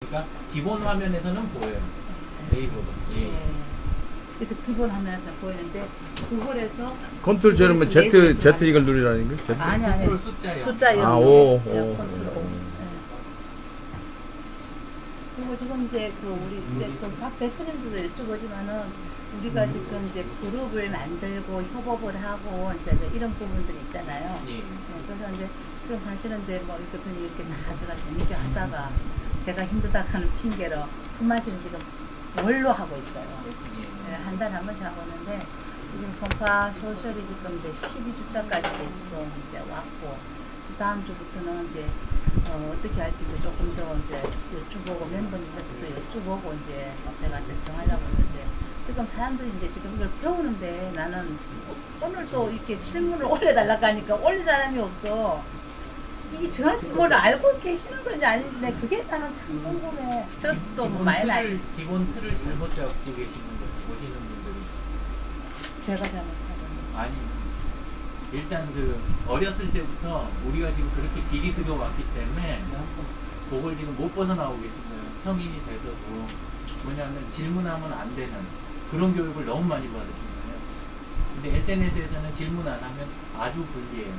그러니까 기본 화면에서는 보여요. 네이버도. 예. 그래서 기본 화면에서 보이는데 구글에서 컨트롤 Z는 Z 이걸 누르라는 거? Z? 아니 컨트롤 숫자요. 숫자요. 아, 오, 네, 오. 컨트롤 O. 네. 그리고 지금 이제 그 우리 각 대표님들도 여쭤보지만은 우리가 지금 이제 그룹을 만들고 협업을 하고 이제 이런 부분들이 있잖아요. 예. 네, 그래서 이제 지금 사실은 이제 뭐 이 대표님 이렇게 다 제가 재밌게 하다가 제가 힘들다 하는 핑계로 품앗이는 지금 월로 하고 있어요. 예. 네, 한 달에 한 번씩 하고 있는데 지금 성파 소셜이 지금 이제 12주차까지 지금 이제 왔고 다음 주부터는 이제 어떻게 할지 이제 조금 더 이제 여쭈보고 멤버님들도 여쭈보고 이제 제가 이제 정하려고 했는데 지금 사람들이 이제 지금 이걸 배우는데 나는 오늘 또 이렇게 질문을 올려달라고 하니까 올릴 사람이 없어. 이게 저한테 뭘 알고 계시는 건지 아닌데 그게 나는 참 궁금해. 저도 뭐 많이 알. 기본 틀을 잘못 잡고 계시는 거 보시는 분들이 제가 잘못하던. 아니 일단 그 어렸을 때부터 우리가 지금 그렇게 길이 들여왔기 때문에 그걸 지금 못 벗어나오고 계신 거예요. 성인이 돼서도 뭐냐면 질문하면 안 되는 그런 교육을 너무 많이 받으신 거예요. 근데 SNS에서는 질문 안 하면 아주 불리해요.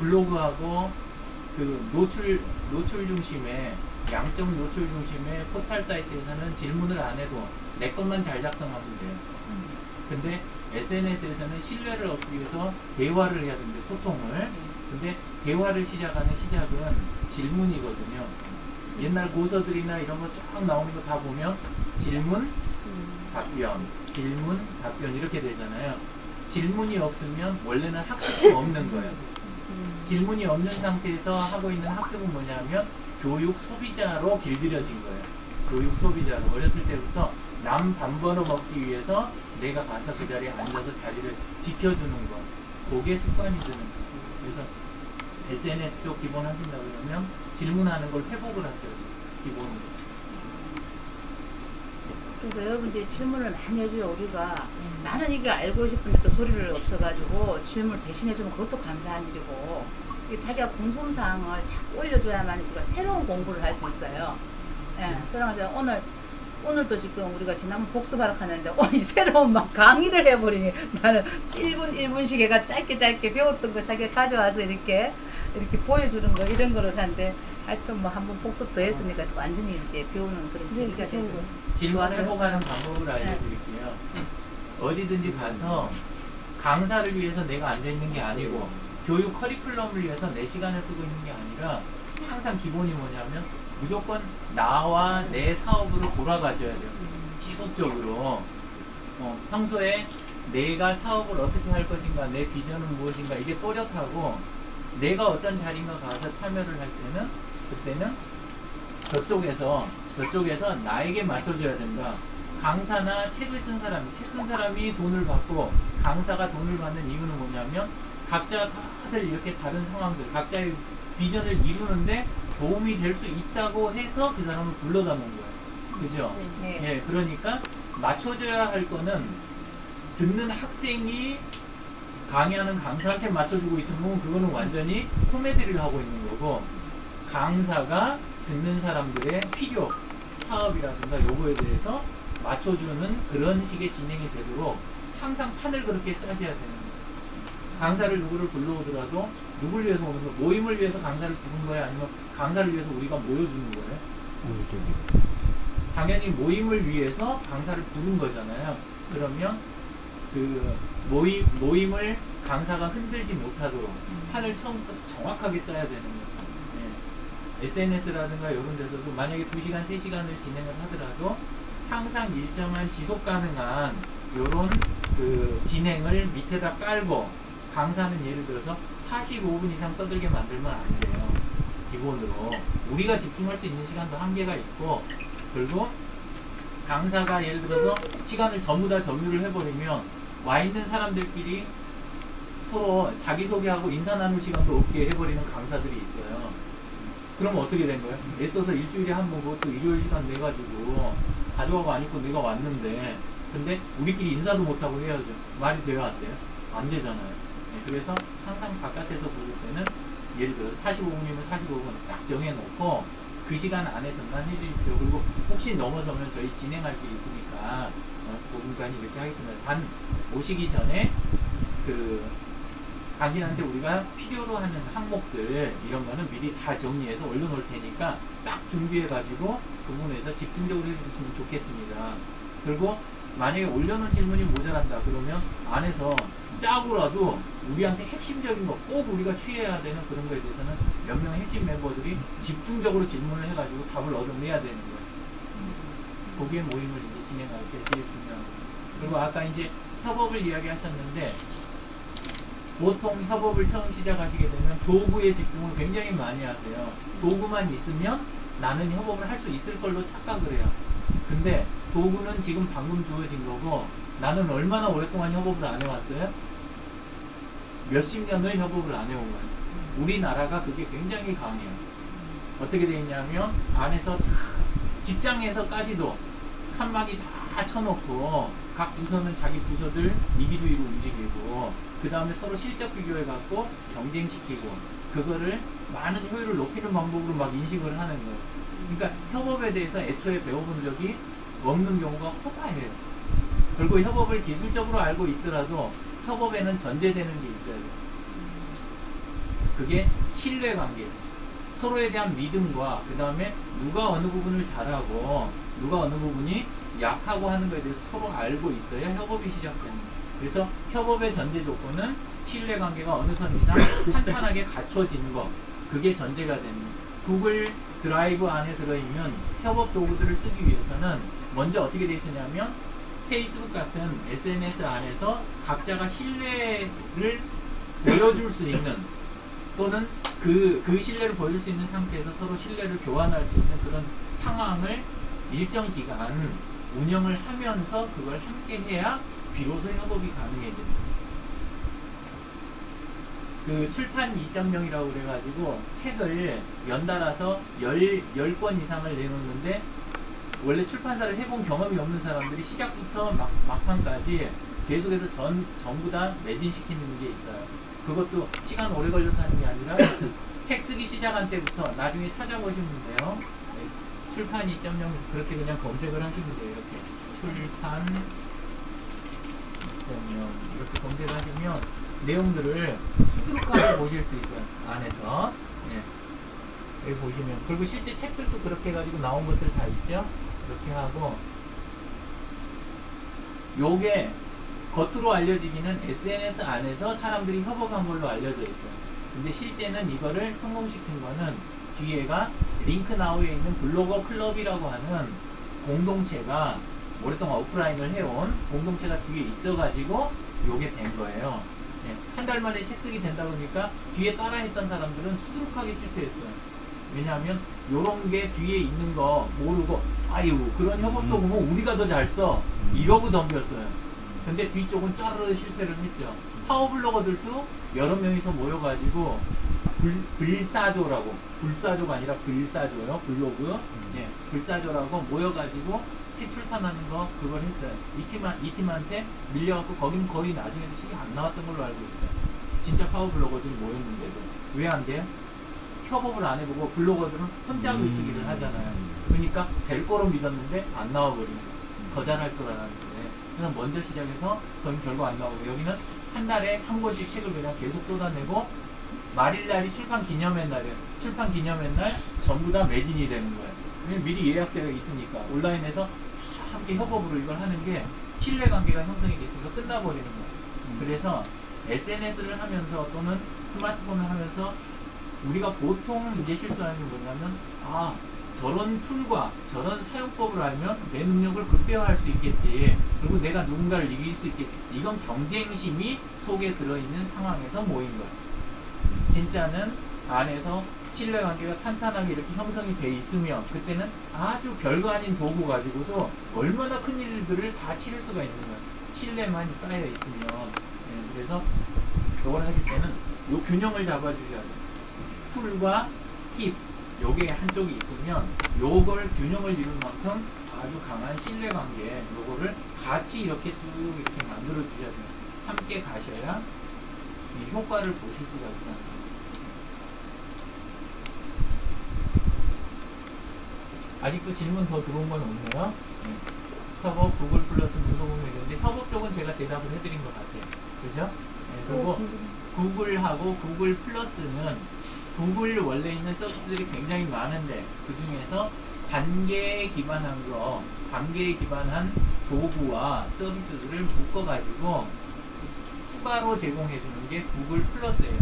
블로그하고 그 노출 중심의 양적 노출 중심의 포털 사이트에서는 질문을 안 해도 내 것만 잘 작성하면 돼요. 근데 SNS에서는 신뢰를 얻기 위해서 대화를 해야 되는데 소통을. 근데 대화를 시작하는 시작은 질문이거든요. 옛날 고서들이나 이런 거 쫙 나오는 거 다 보면 질문, 답변, 질문, 답변 이렇게 되잖아요. 질문이 없으면 원래는 학습이 없는 거예요. 질문이 없는 상태에서 하고 있는 학습은 뭐냐면 교육 소비자로 길들여진 거예요. 교육 소비자로 어렸을 때부터 남 밥 벌어 먹기 위해서 내가 가서 그 자리에 앉아서 자리를 지켜주는 것, 그게 습관이 되는 거예요. 그래서 SNS도 기본 하신다 그러면 질문하는 걸 회복을 하셔야 돼요. 기본으로. 그래서 여러분들이 질문을 많이 해줘요. 우리가 나는 이게 알고 싶은데 또 소리를 없어가지고 질문을 대신해주면 그것도 감사한 일이고 이게 자기가 궁금사항을 자꾸 올려줘야만 우리가 새로운 공부를 할 수 있어요. 예, 새로운 오늘도 지금 우리가 지난번 복습하러 갔는데 오늘 새로운 막 강의를 해버리니 나는 1분씩 얘가 짧게 배웠던 거 자기가 가져와서 이렇게 보여주는 거 이런 거를 하는데 하여튼 뭐 한번 복습 더 했으니까 완전히 이제 배우는 그런 계기가 되는 거. 질문 회복하는 방법을 알려드릴게요. 어디든지 가서 강사를 위해서 내가 앉아있는 게 아니고 교육 커리큘럼을 위해서 내 시간을 쓰고 있는 게 아니라 항상 기본이 뭐냐면 무조건 나와 내 사업으로 돌아가셔야 돼요. 지속적으로. 평소에 내가 사업을 어떻게 할 것인가, 내 비전은 무엇인가 이게 또렷하고 내가 어떤 자리인가 가서 참여를 할 때는 그때는 저쪽에서 나에게 맞춰줘야 된다. 강사나 책을 쓴 사람이 돈을 받고 강사가 돈을 받는 이유는 뭐냐면 각자 다들 이렇게 다른 상황들, 각자의 비전을 이루는데 도움이 될 수 있다고 해서 그 사람을 불러다 놓은 거예요. 그죠? 네. 예, 그러니까 맞춰줘야 할 거는 듣는 학생이 강의하는 강사한테 맞춰주고 있으면 그거는 완전히 코미디를 하고 있는 거고 강사가 듣는 사람들의 필요, 사업이라든가 요거에 대해서 맞춰주는 그런 식의 진행이 되도록 항상 판을 그렇게 짜줘야 되는 거예요. 강사를 누구를 불러오더라도 누굴 위해서 오는 거, 모임을 위해서 강사를 부른 거야? 아니면 강사를 위해서 우리가 모여주는 거예요? 당연히 모임을 위해서 강사를 부른 거잖아요. 그러면 그 모임을 강사가 흔들지 못하도록 판을 처음부터 정확하게 짜야 되는 거예요. SNS라든가 이런 데서도 만약에 2시간, 3시간을 진행을 하더라도 항상 일정한 지속 가능한 이런 그 진행을 밑에다 깔고 강사는 예를 들어서 45분 이상 떠들게 만들면 안 돼요. 기본으로. 우리가 집중할 수 있는 시간도 한계가 있고 그리고 강사가 예를 들어서 시간을 전부 다 점유를 해버리면 와 있는 사람들끼리 서로 자기소개하고 인사 나눌 시간도 없게 해버리는 강사들이 있어요. 그러면 어떻게 된 거예요? 애써서 일주일에 한 번 그것도 일요일 시간 내가지고 가져가고 안 입고 내가 왔는데 근데 우리끼리 인사도 못하고 해야죠. 말이 돼요? 안 돼요? 안 되잖아요. 네, 그래서 항상 바깥에서 부를 때는 예를 들어서 45분이면 45분 딱 정해놓고 그 그 시간 안에서만 해주십시오. 그리고 혹시 넘어서면 저희 진행할 게 있으니까 공간이 이렇게 하겠습니다. 단 오시기 전에 그 당신한테 우리가 필요로 하는 항목들 이런 거는 미리 다 정리해서 올려놓을 테니까 딱 준비해가지고 그 부분에서 집중적으로 해주셨으면 좋겠습니다. 그리고 만약에 올려놓은 질문이 모자란다 그러면 안에서 짜고라도 우리한테 핵심적인 거 꼭 우리가 취해야 되는 그런 거에 대해서는 몇 명의 핵심 멤버들이 집중적으로 질문을 해가지고 답을 얻어내야 되는 거예요. 거기에 모임을 이제 진행할 때 제일 중요한 거예요. 그리고 아까 이제 협업을 이야기하셨는데 보통 협업을 처음 시작하시게 되면 도구에 집중을 굉장히 많이 하세요. 도구만 있으면 나는 협업을 할 수 있을 걸로 착각을 해요. 근데 도구는 지금 방금 주어진 거고 나는 얼마나 오랫동안 협업을 안 해왔어요? 몇십 년을 협업을 안 해온 거예요. 우리나라가 그게 굉장히 강해요. 어떻게 되어 있냐면 안에서 다 직장에서까지도 칸막이 다 쳐놓고 각 부서는 자기 부서들 이기주의로 움직이고 그 다음에 서로 실적 비교해갖고 경쟁시키고 그거를 많은 효율을 높이는 방법으로 막 인식을 하는 거예요. 그러니까 협업에 대해서 애초에 배워본 적이 없는 경우가 허다해요. 그리고 협업을 기술적으로 알고 있더라도 협업에는 전제되는 게 있어야 돼요. 그게 신뢰관계, 서로에 대한 믿음과 그 다음에 누가 어느 부분을 잘하고 누가 어느 부분이 약하고 하는 거에 대해서 서로 알고 있어야 협업이 시작되는 거예요. 그래서 협업의 전제 조건은 신뢰관계가 어느 선 이상 탄탄하게 갖춰진 거, 그게 전제가 되는 거예요. 구글 드라이브 안에 들어있는 협업 도구들을 쓰기 위해서는 먼저 어떻게 되어 있었냐면 페이스북 같은 SNS 안에서 각자가 신뢰를 보여줄 수 있는 또는 그 신뢰를 보여줄 수 있는 상태에서 서로 신뢰를 교환할 수 있는 그런 상황을 일정 기간 운영을 하면서 그걸 함께 해야 비로소 협업이 가능해집니다. 그 출판 2.0이라고 그래가지고 책을 연달아서 10권 이상을 내놓는데 원래 출판사를 해본 경험이 없는 사람들이 시작부터 막판까지 계속해서 전부 다 매진시키는 게 있어요. 그것도 시간 오래 걸려서 하는 게 아니라 책 쓰기 시작한 때부터 나중에 찾아보시면 돼요. 네, 출판 2.0 그렇게 그냥 검색을 하시면 돼요. 이렇게 출판 2.0 이렇게 검색을 하시면 내용들을 수두룩하게 보실 수 있어요. 안에서. 네. 여기 보시면 그리고 실제 책들도 그렇게 해가지고 나온 것들 다 있죠. 이렇게 하고 요게 겉으로 알려지기는 SNS 안에서 사람들이 협업한 걸로 알려져 있어요. 근데 실제는 이거를 성공시킨 거는 뒤에가 링크나우에 있는 블로거 클럽이라고 하는 공동체가 오랫동안 오프라인을 해온 공동체가 뒤에 있어가지고 요게 된 거예요. 네. 한 달 만에 책 쓰기 된다 보니까 뒤에 따라했던 사람들은 수두룩하게 실패했어요. 왜냐하면 요런 게 뒤에 있는 거 모르고 아유 그런 협업도 보면 우리가 더 잘 써 이러고 덤볐어요. 근데 뒤쪽은 쫘르르 실패를 했죠. 파워블로거들도 여러 명이서 모여가지고 불사조라고 불사조가 아니라 불사조요 블로그 예, 불사조라고 모여가지고 책 출판하는 거 그걸 했어요. 이 팀한테 밀려갖고 거긴 거의 나중에도 책이 안 나왔던 걸로 알고 있어요. 진짜 파워블로거들이 모였는데도 왜 안 돼요? 협업을 안 해보고 블로거들은 혼자 글쓰기를 하잖아요. 그러니까 될 거로 믿었는데 안 나와버리는 거예요. 더 잘할 줄 알았는데 그래서 먼저 시작해서 그건 결국 안 나오고 여기는 한 달에 한 권씩 책을 그냥 계속 쏟아내고 말일날이 출판 기념회 날이에요. 출판 기념회 날 전부 다 매진이 되는 거예요. 왜냐면 미리 예약되어 있으니까 온라인에서 함께 협업으로 이걸 하는 게 신뢰관계가 형성이 됐으니까 끝나버리는 거예요. 그래서 SNS를 하면서 또는 스마트폰을 하면서 우리가 보통 이제 실수하는 게 뭐냐면 아 저런 툴과 저런 사용법을 알면 내 능력을 극대화할 수 있겠지. 그리고 내가 누군가를 이길 수 있겠지. 이건 경쟁심이 속에 들어있는 상황에서 모인 거야. 진짜는 안에서 신뢰관계가 탄탄하게 이렇게 형성이 돼 있으면 그때는 아주 별거 아닌 도구 가지고도 얼마나 큰 일들을 다 치를 수가 있는 거야. 신뢰만 쌓여 있으면. 네, 그래서 이걸 하실 때는 요 균형을 잡아주셔야 돼요. 툴과 팁 요게 한쪽이 있으면 요걸 균형을 이룰 만큼 아주 강한 신뢰관계 요거를 같이 이렇게 쭉 이렇게 만들어 주셔야 돼요. 함께 가셔야 이 효과를 보실 수가 있다는 거예요. 아직도 질문 더 들어온 건 없네요. 네. 협업, 구글 플러스 문서공유 있는데 협업 쪽은 제가 대답을 해드린 것 같아요. 그죠? 네, 그리고 구글하고 구글 플러스는 구글 원래 있는 서비스들이 굉장히 많은데 그 중에서 관계에 기반한 거, 관계에 기반한 도구와 서비스들을 묶어가지고 추가로 제공해주는 게 구글 플러스예요.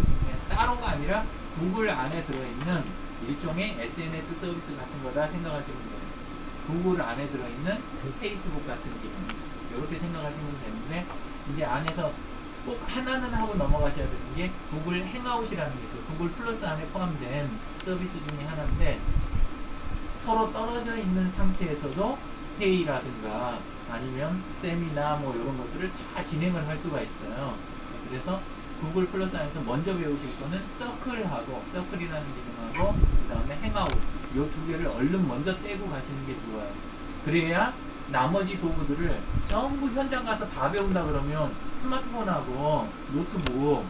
따로가 아니라 구글 안에 들어있는 일종의 SNS 서비스 같은 거다 생각하시면 돼요. 구글 안에 들어있는 페이스북 같은 기능 이렇게 생각하시면 되는데 이제 안에서 꼭 하나는 하고 넘어가셔야 되는 게 구글 행아웃이라는 게 있어요. 구글 플러스 안에 포함된 서비스 중에 하나인데 서로 떨어져 있는 상태에서도 회의라든가 아니면 세미나 뭐 이런 것들을 다 진행을 할 수가 있어요. 그래서 구글 플러스 안에서 먼저 배우실 거는 서클하고 서클이라는 기능하고 그 다음에 행아웃 이 두 개를 얼른 먼저 떼고 가시는 게 좋아요. 그래야 나머지 도구들을 전부 현장 가서 다 배운다 그러면 스마트폰하고 노트북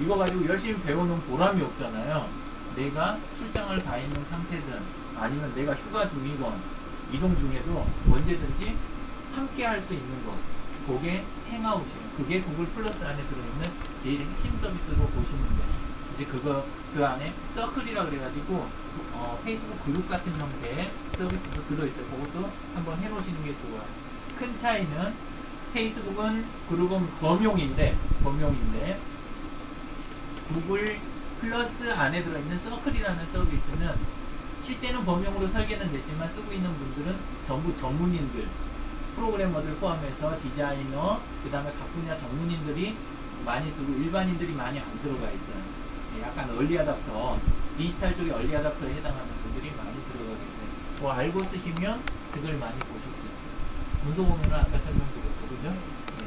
이거 가지고 열심히 배우는 보람이 없잖아요. 내가 출장을 가 있는 상태든 아니면 내가 휴가 중이건 이동 중에도 언제든지 함께 할 수 있는 거 그게 행아웃이에요. 그게 구글 플러스 안에 들어있는 제일 핵심 서비스로 보시면 돼요. 이제 그 안에 서클이라 그래가지고 페이스북 그룹 같은 형태의 서비스도 들어있어요. 그것도 한번 해놓으시는 게 좋아요. 큰 차이는 페이스북은 그룹은 범용인데 구글 플러스 안에 들어있는 서클이라는 서비스는 실제는 범용으로 설계는 됐지만 쓰고 있는 분들은 전부 전문인들 프로그래머들 포함해서 디자이너 그 다음에 각 분야 전문인들이 많이 쓰고 일반인들이 많이 안 들어가 있어요. 약간 얼리 아답터 디지털 쪽에 얼리 아답터에 해당하는 분들이 많이 들어가게 돼요. 뭐 알고 쓰시면 그걸 많이 보실 수 있어요. 문서공유는 아까 설명드렸고 그죠? 네.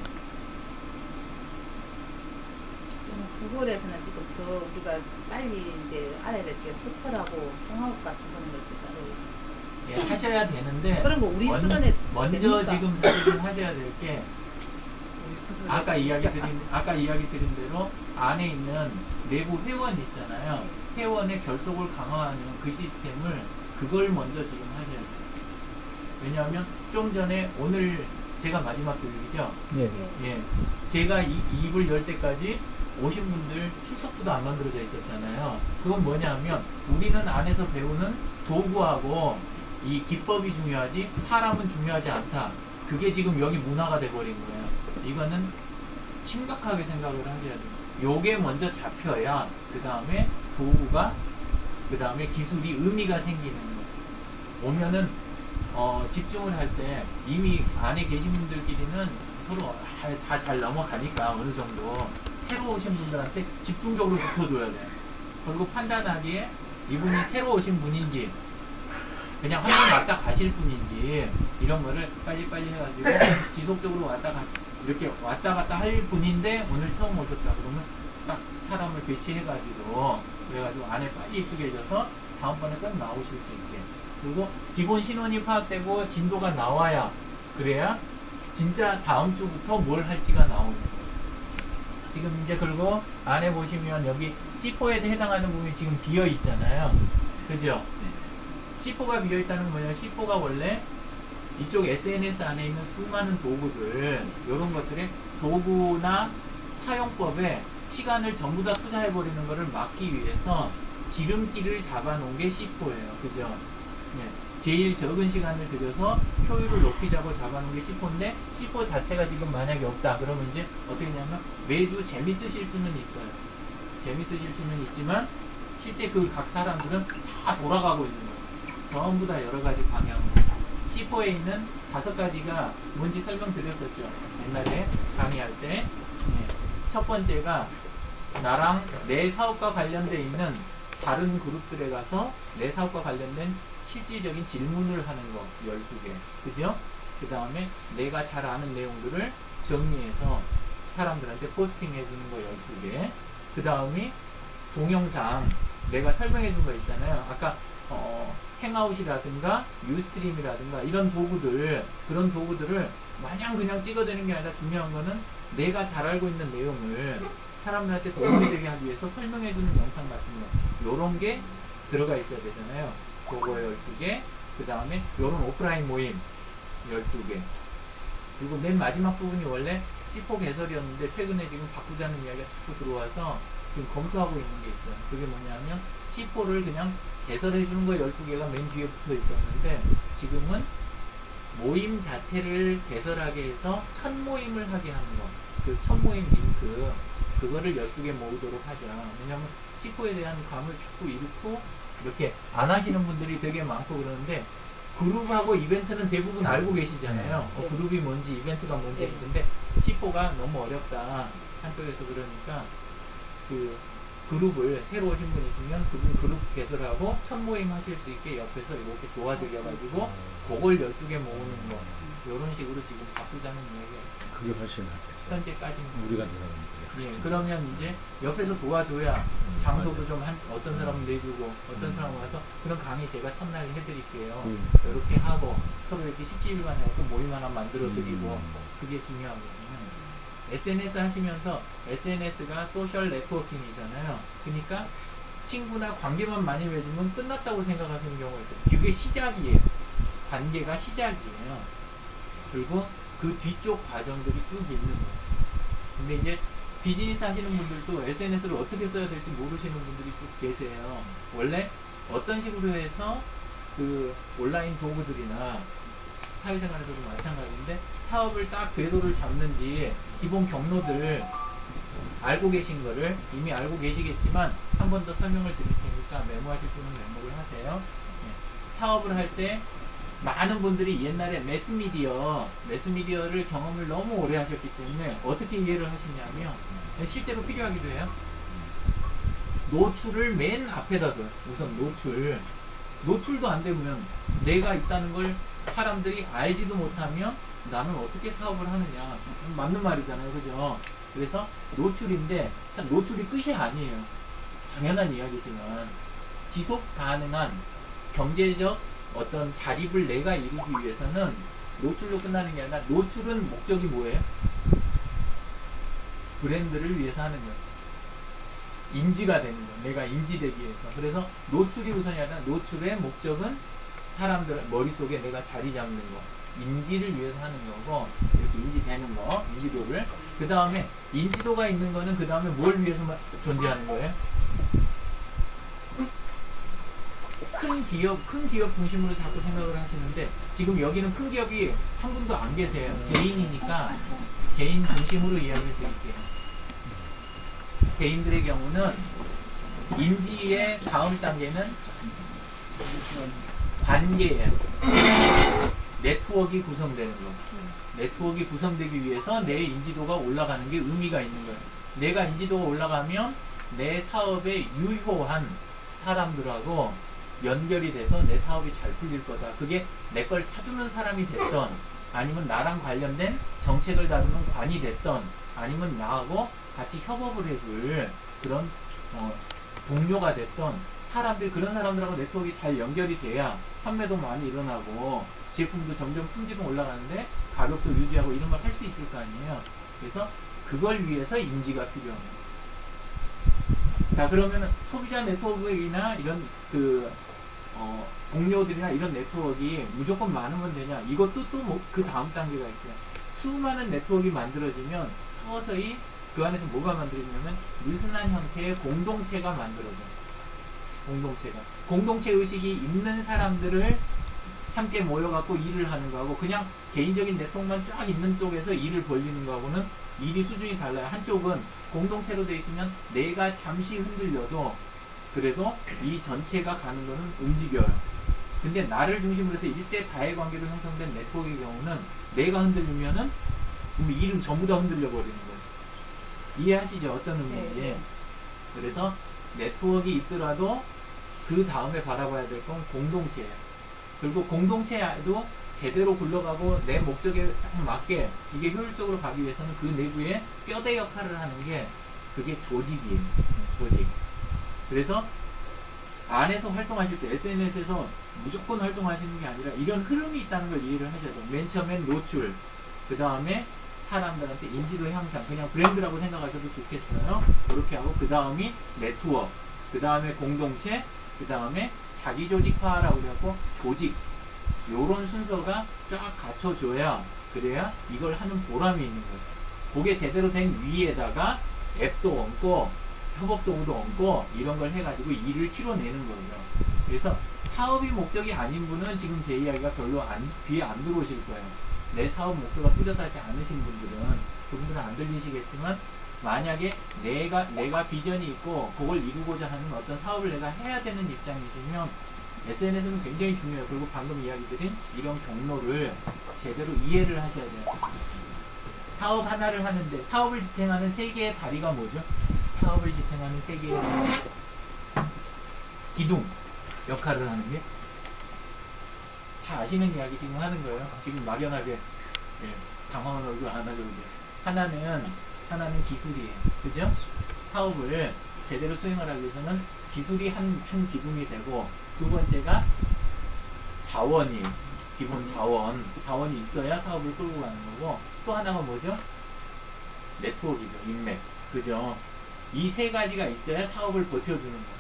구글에서는 지금 더 우리가 빨리 이제 알아야 될 게 스컬하고 통합 같은 그런 것도 따로 예, 하셔야 되는데 그런 거 우리 수준에 먼저 됩니까? 지금 사실은 하셔야 될 게 우리 수준에 아까 이야기 드린 대로 안에 있는 내부 회원 있잖아요. 회원의 결속을 강화하는 그 시스템을 그걸 먼저 지금 하셔야 돼요. 왜냐하면 좀 전에 오늘 제가 마지막 교육이죠. 예. 예, 제가 입을 열 때까지 오신 분들 출석부도 안 만들어져 있었잖아요. 그건 뭐냐 하면 우리는 안에서 배우는 도구하고 이 기법이 중요하지 사람은 중요하지 않다. 그게 지금 여기 문화가 돼버린 거예요. 이거는 심각하게 생각을 하셔야 돼요. 요게 먼저 잡혀야 그 다음에 도구가 그 다음에 기술이 의미가 생기는 거예요. 오면은 집중을 할 때 이미 안에 계신 분들끼리는 서로 다 잘 넘어가니까 어느 정도 새로 오신 분들한테 집중적으로 붙어줘야 돼요. 그리고 판단하기에 이분이 새로 오신 분인지 그냥 한 번 왔다 가실 분인지 이런 거를 빨리빨리 해가지고 지속적으로 이렇게 왔다 갔다 할 분인데 오늘 처음 오셨다 그러면 딱 사람을 배치해가지고 그래가지고 안에 빨리 익숙해져서 다음번에 꼭 나오실 수 있게 그리고 기본 신원이 파악되고 진도가 나와야 그래야 진짜 다음 주부터 뭘 할지가 나오는 거예요. 지금 이제 그리고 안에 보시면 여기 C4에 해당하는 부분이 지금 비어 있잖아요. 그죠? C4가 비어 있다는 건 뭐냐면 C4가 원래 이쪽 SNS 안에 있는 수많은 도구들 이런 것들의 도구나 사용법에 시간을 전부 다 투자해버리는 것을 막기 위해서 지름길을 잡아놓은 게 C4예요. 그죠? 네. 제일 적은 시간을 들여서 효율을 높이자고 잡아놓은 게 C4인데 C4 자체가 지금 만약에 없다 그러면 이제 어떻게 하냐면 매주 재밌으실 수는 있어요. 재밌으실 수는 있지만 실제 그 각 사람들은 다 돌아가고 있는 거예요. 전부 다 여러 가지 방향으로. C4에 있는 5가지가 뭔지 설명드렸었죠. 옛날에 강의할 때. 네. 첫 번째가 나랑 내 사업과 관련돼 있는 다른 그룹들에 가서 내 사업과 관련된 실질적인 질문을 하는 거 12개. 그죠? 그 다음에 내가 잘 아는 내용들을 정리해서 사람들한테 포스팅 해주는 거 12개. 그 다음에 동영상 내가 설명해 준 거 있잖아요. 아까 행아웃이라든가 유스트림이라든가 이런 도구들 그런 도구들을 마냥 그냥 찍어대는 게 아니라 중요한 거는 내가 잘 알고 있는 내용을 사람들한테 도움이 되게 하기 위해서 설명해 주는 영상 같은 거 요런 게 들어가 있어야 되잖아요. 그거 12개 그 다음에 요런 오프라인 모임 12개. 그리고 맨 마지막 부분이 원래 C4 개설이었는데 최근에 지금 바꾸자는 이야기가 자꾸 들어와서 지금 검토하고 있는 게 있어요. 그게 뭐냐면 C4를 그냥 개설해 주는 거 12개가 맨 뒤에 붙어 있었는데 지금은 모임 자체를 개설하게 해서 첫 모임을 하게 하는 거. 그 첫 모임 링크 그거를 12개 모으도록 하자. 왜냐면 C4에 대한 감을 자꾸 잃고 이렇게 안 하시는 분들이 되게 많고 그러는데 그룹하고 이벤트는 대부분 알고 계시잖아요. 네. 그룹이 뭔지 이벤트가 뭔지. 네. 근데 C4가 너무 어렵다 한쪽에서. 그러니까 그 그룹을 새로 오신 분 있으면 그분 그룹 개설하고 첫 모임 하실 수 있게 옆에서 이렇게 도와드려가지고 그걸 12개 모으는 거 이런 식으로 지금 바꾸자는 이야기가 있어요. 그게 훨씬 낫겠어요. 현재까지는. 우리 같은 사람은. 예, 그러면 이제 옆에서 도와줘야 장소도 좀 어떤 사람은 내주고 어떤 사람 와서 그런 강의 제가 첫날 해드릴게요. 이렇게 하고 서로 이렇게 17일간에 어떤 모임 하나 만들어드리고 그게 중요하거든요. SNS 하시면서 SNS가 소셜 네트워킹이잖아요. 그러니까 친구나 관계만 많이 맺으면 끝났다고 생각하시는 경우가 있어요. 그게 시작이에요. 관계가 시작이에요. 그리고 그 뒤쪽 과정들이 쭉 있는 거예요. 근데 이제 비즈니스 하시는 분들도 SNS를 어떻게 써야 될지 모르시는 분들이 쭉 계세요. 원래 어떤 식으로 해서 그 온라인 도구들이나 사회생활에서도 마찬가지인데 사업을 딱 궤도를 잡는지 기본 경로들을 알고 계신 거를 이미 알고 계시겠지만 한 번 더 설명을 드릴 테니까 메모하실 분은 메모를 하세요. 사업을 할 때 많은 분들이 옛날에 매스미디어를 경험을 너무 오래 하셨기 때문에 어떻게 이해를 하시냐면 실제로 필요하기도 해요. 노출을 맨 앞에다 둬요. 우선 노출도 안 되면 내가 있다는 걸 사람들이 알지도 못하면 나는 어떻게 사업을 하느냐. 맞는 말이잖아요. 그죠? 그래서 노출인데 노출이 끝이 아니에요. 당연한 이야기지만 지속 가능한 경제적 어떤 자립을 내가 이루기 위해서는 노출로 끝나는 게 아니라 노출은 목적이 뭐예요? 브랜드를 위해서 하는 거예요. 인지가 되는 거예요. 내가 인지되기 위해서. 그래서 노출이 우선이 아니라 노출의 목적은 사람들 머릿속에 내가 자리 잡는 거, 인지를 위해서 하는 거고, 이렇게 인지되는 거, 인지도를. 그 다음에 인지도가 있는 거는 그 다음에 뭘 위해서 존재하는 거예요? 큰 기업 중심으로 자꾸 생각을 하시는데 지금 여기는 큰 기업이 한 분도 안 계세요. 개인이니까 개인 중심으로 이야기를 드릴게요. 개인들의 경우는 인지의 다음 단계는 관계예요. 네트워크가 구성되는 거. 네트워크가 구성되기 위해서 내 인지도가 올라가는 게 의미가 있는 거예요. 내가 인지도가 올라가면 내 사업에 유효한 사람들하고 연결이 돼서 내 사업이 잘 풀릴 거다. 그게 내 걸 사주는 사람이 됐던, 아니면 나랑 관련된 정책을 다루는 관이 됐던, 아니면 나하고 같이 협업을 해줄 그런 동료가 됐던 사람들, 그런 사람들하고 네트워크가 잘 연결이 돼야 판매도 많이 일어나고 제품도 점점 품질은 올라가는데 가격도 유지하고 이런 걸 할 수 있을 거 아니에요. 그래서 그걸 위해서 인지가 필요합니다. 자, 그러면 소비자 네트워크이나 이런 동료들이나 이런 네트워크가 무조건 많으면 되냐? 이것도 또 그 다음 단계가 있어요. 수많은 네트워크가 만들어지면 서서히 그 안에서 뭐가 만들어지냐면 느슨한 형태의 공동체가 만들어져요. 공동체 의식이 있는 사람들을 함께 모여갖고 일을 하는 거하고 그냥 개인적인 네트워크만 쫙 있는 쪽에서 일을 벌리는 거하고는 일이 수준이 달라요. 한쪽은 공동체로 돼 있으면 내가 잠시 흔들려도 그래도 이 전체가 가는 거는 움직여요. 근데 나를 중심으로 해서 일대 다의 관계로 형성된 네트워크의 경우는 내가 흔들리면은 일은 전부 다 흔들려 버리는 거예요. 이해하시죠? 어떤 의미인지. 네. 그래서 네트워크가 있더라도 그 다음에 바라봐야 될 건 공동체예요. 그리고 공동체도 제대로 굴러가고 내 목적에 딱 맞게 이게 효율적으로 가기 위해서는 그 내부에 뼈대 역할을 하는 게 그게 조직이에요. 조직. 그래서 안에서 활동하실 때 SNS에서 무조건 활동하시는 게 아니라 이런 흐름이 있다는 걸 이해를 하셔야 돼요. 맨 처음엔 노출, 그 다음에 사람들한테 인지도 향상, 그냥 브랜드라고 생각하셔도 좋겠어요. 그렇게 하고 그 다음이 네트워크, 그 다음에 공동체, 그 다음에 자기 조직화라고 해갖고 조직, 요런 순서가 쫙 갖춰줘야 그래야 이걸 하는 보람이 있는 거예요. 그게 제대로 된 위에다가 앱도 얹고 협업도구도 얹고 이런 걸 해가지고 일을 치러내는 거예요. 그래서 사업이 목적이 아닌 분은 지금 제 이야기가 별로 귀에 안 들어오실 거예요. 내 사업 목표가 뚜렷하지 않으신 분들은 그분들은 안 들리시겠지만 만약에 내가 비전이 있고 그걸 이루고자 하는 어떤 사업을 내가 해야 되는 입장이시면 SNS는 굉장히 중요해요. 그리고 방금 이야기 드린 이런 경로를 제대로 이해를 하셔야 돼요. 사업 하나를 하는데 사업을 지탱하는 세 개의 다리가 뭐죠? 사업을 지탱하는 세 개의 기둥 역할을 하는 게 다 아시는 이야기 지금 하는 거예요. 지금 막연하게 당황한 얼굴 안 하려고 그래요. 하나는 기술이에요. 그죠? 사업을 제대로 수행을 하기 위해서는 기술이 한 기둥이 되고 두 번째가 자원이 기본 자원이 있어야 사업을 끌고 가는 거고 또 하나가 뭐죠? 네트워크죠. 인맥. 그죠? 이 세 가지가 있어야 사업을 버텨주는 거예요.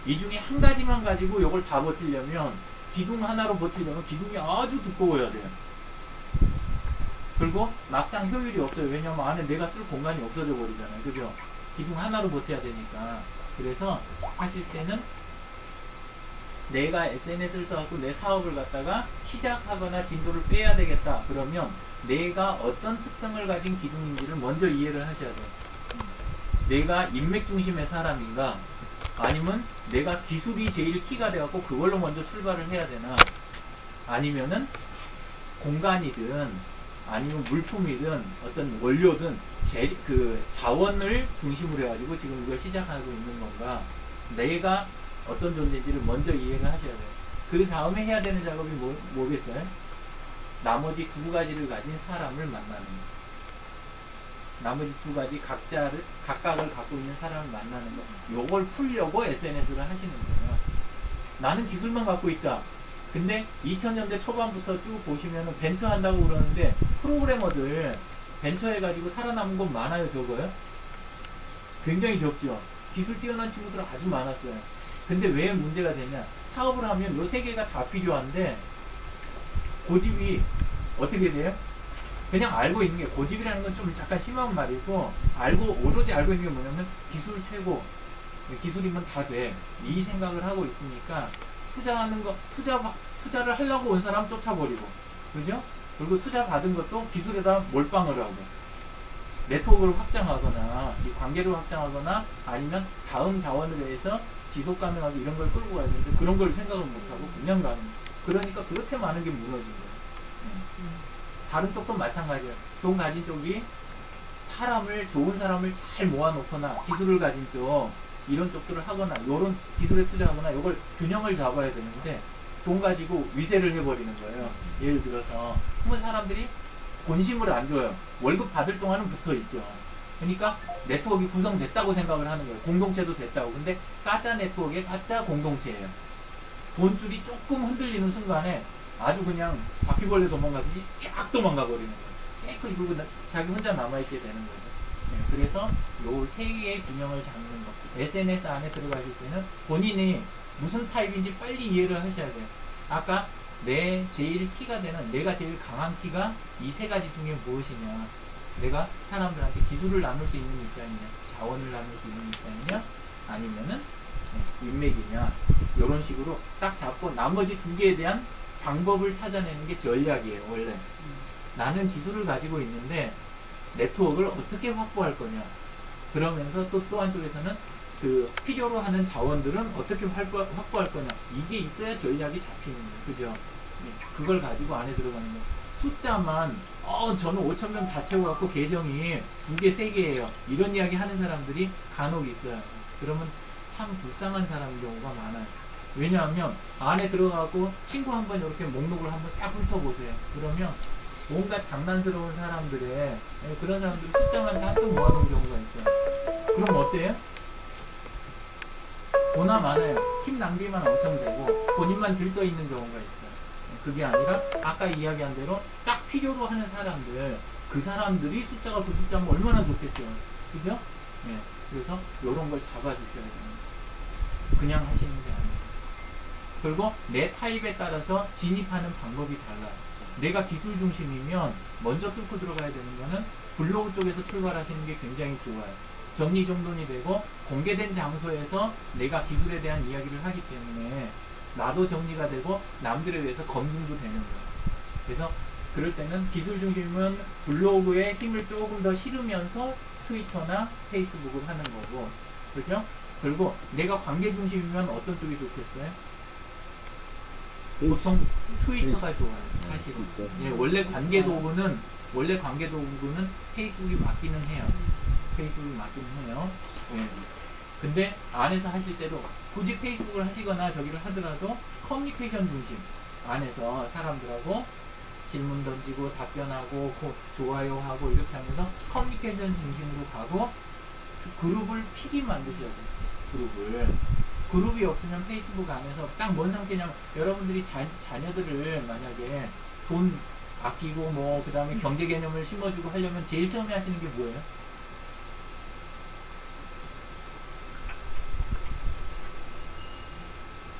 이 중에 한 가지만 가지고 이걸 다 버티려면 기둥 하나로 버티려면 기둥이 아주 두꺼워야 돼요. 그리고 막상 효율이 없어요. 왜냐면 안에 내가 쓸 공간이 없어져 버리잖아요. 그죠? 기둥 하나로 버텨야 되니까. 그래서 하실 때는 내가 SNS를 써갖고 내 사업을 갖다가 시작하거나 진도를 빼야 되겠다. 그러면 내가 어떤 특성을 가진 기둥인지를 먼저 이해를 하셔야 돼요. 내가 인맥 중심의 사람인가? 아니면 내가 기술이 제일 키가 돼갖고 그걸로 먼저 출발을 해야 되나? 아니면은 공간이든 아니면 물품이든 어떤 원료든 그 자원을 중심으로 해가지고 지금 이걸 시작하고 있는 건가? 내가 어떤 존재인지를 먼저 이해를 하셔야 돼요. 그 다음에 해야 되는 작업이 뭐겠어요? 나머지 두 가지를 가진 사람을 만나는 거. 나머지 두 가지 각각을 갖고 있는 사람을 만나는 거. 요걸 풀려고 SNS를 하시는 거예요. 나는 기술만 갖고 있다. 근데 2000년대 초반부터 쭉 보시면은 벤처 한다고 그러는데 프로그래머들 벤처 해가지고 살아남은 건 많아요, 적어요? 굉장히 적죠. 기술 뛰어난 친구들 아주 많았어요. 근데 왜 문제가 되냐? 사업을 하면 요 세 개가 다 필요한데 고집이 어떻게 돼요? 그냥 알고 있는 게 고집이라는 건 좀 잠깐 심한 말이고 오로지 알고 있는 게 뭐냐면 기술 최고 기술이면 다 돼. 이 생각을 하고 있으니까 투자를 하려고 온 사람 쫓아버리고 그죠? 그리고 투자 받은 것도 기술에다 몰빵을 하고 네트워크를 확장하거나 이 관계를 확장하거나 아니면 다음 자원에 대해서 지속 가능하게 이런 걸 끌고 가야 되는데 그런 걸 생각을 못하고 그냥 가는 거예요. 그러니까 그렇게 많은 게 무너진 거예요. 다른 쪽도 마찬가지예요. 돈 가진 쪽이 좋은 사람을 잘 모아놓거나 기술을 가진 쪽 이런 쪽들을 하거나 요런 기술에 투자하거나 요걸 균형을 잡아야 되는데 돈 가지고 위세를 해버리는 거예요. 예를 들어서 그러면 사람들이 본심을 안 줘요. 월급 받을 동안은 붙어있죠. 그러니까 네트워크가 구성됐다고 생각을 하는 거예요. 공동체도 됐다고. 근데 가짜 네트워크의 가짜 공동체예요. 돈줄이 조금 흔들리는 순간에 아주 그냥 바퀴벌레 도망가듯이 쫙 도망가 버리는 거예요. 깨끗이 그리고 자기 혼자 남아있게 되는 거죠. 네, 그래서 요 세 개의 균형을 잡는 거. SNS 안에 들어가실 때는 본인이 무슨 타입인지 빨리 이해를 하셔야 돼요. 아까 제일 키가 되는 내가 제일 강한 키가 이 세 가지 중에 무엇이냐. 내가 사람들한테 기술을 나눌 수 있는 입장이냐, 자원을 나눌 수 있는 입장이냐, 아니면은 인맥이냐, 이런 식으로 딱 잡고 나머지 두 개에 대한 방법을 찾아내는 게 전략이에요. 원래 나는 기술을 가지고 있는데 네트워크를 어떻게 확보할 거냐. 그러면서 또 한쪽에서는 그 필요로 하는 자원들은 어떻게 확보할 거냐. 이게 있어야 전략이 잡히는 거예요. 그죠? 그걸 가지고 안에 들어가는 거예요. 숫자만 저는 5,000명 다 채워갖고 계정이 2개, 3개예요. 이런 이야기 하는 사람들이 간혹 있어요. 그러면 참 불쌍한 사람인 경우가 많아요. 왜냐하면 안에 들어가고 친구 한번 이렇게 목록을 한번 싹 훑어보세요. 그러면 뭔가 장난스러운 사람들의 그런 사람들이 숫자만 잔뜩 모아놓은 경우가 있어요. 그럼 어때요? 보나 마나요. 힘 낭비만 엄청 되고 본인만 들떠있는 경우가 있어요. 그게 아니라 아까 이야기한 대로 딱 필요로 하는 사람들, 그 사람들이 숫자가 그 숫자면 얼마나 좋겠어요. 그죠? 그래서 이런 걸 잡아주셔야 돼요. 그냥 하시는 게 아니에요. 그리고 내 타입에 따라서 진입하는 방법이 달라요. 내가 기술 중심이면 먼저 뚫고 들어가야 되는 거는 블로그 쪽에서 출발하시는 게 굉장히 좋아요. 정리정돈이 되고 공개된 장소에서 내가 기술에 대한 이야기를 하기 때문에 나도 정리가 되고 남들에 의해서 검증도 되는 거예요. 그래서 그럴 때는 기술 중심은 블로그에 힘을 조금 더 실으면서 트위터나 페이스북을 하는 거고, 그죠? 그리고 내가 관계 중심이면 어떤 쪽이 좋겠어요? 보통 트위터가 좋아요, 사실은. 예, 원래 관계 도구는 페이스북이 맞기는 해요. 페이스북이 맞기는 해요. 예. 근데 안에서 하실 때도 굳이 페이스북을 하시거나 저기를 하더라도 커뮤니케이션 중심 안에서 사람들하고 질문 던지고 답변하고 좋아요하고 이렇게 하면서 커뮤니케이션 중심으로 가고 그룹을 피기 만드셔야 돼요. 그룹이 없으면 페이스북 안에서 딱 뭔 상태냐면 여러분들이 자녀들을 만약에 돈 아끼고 뭐 그 다음에 경제 개념을 심어주고 하려면 제일 처음에 하시는 게 뭐예요?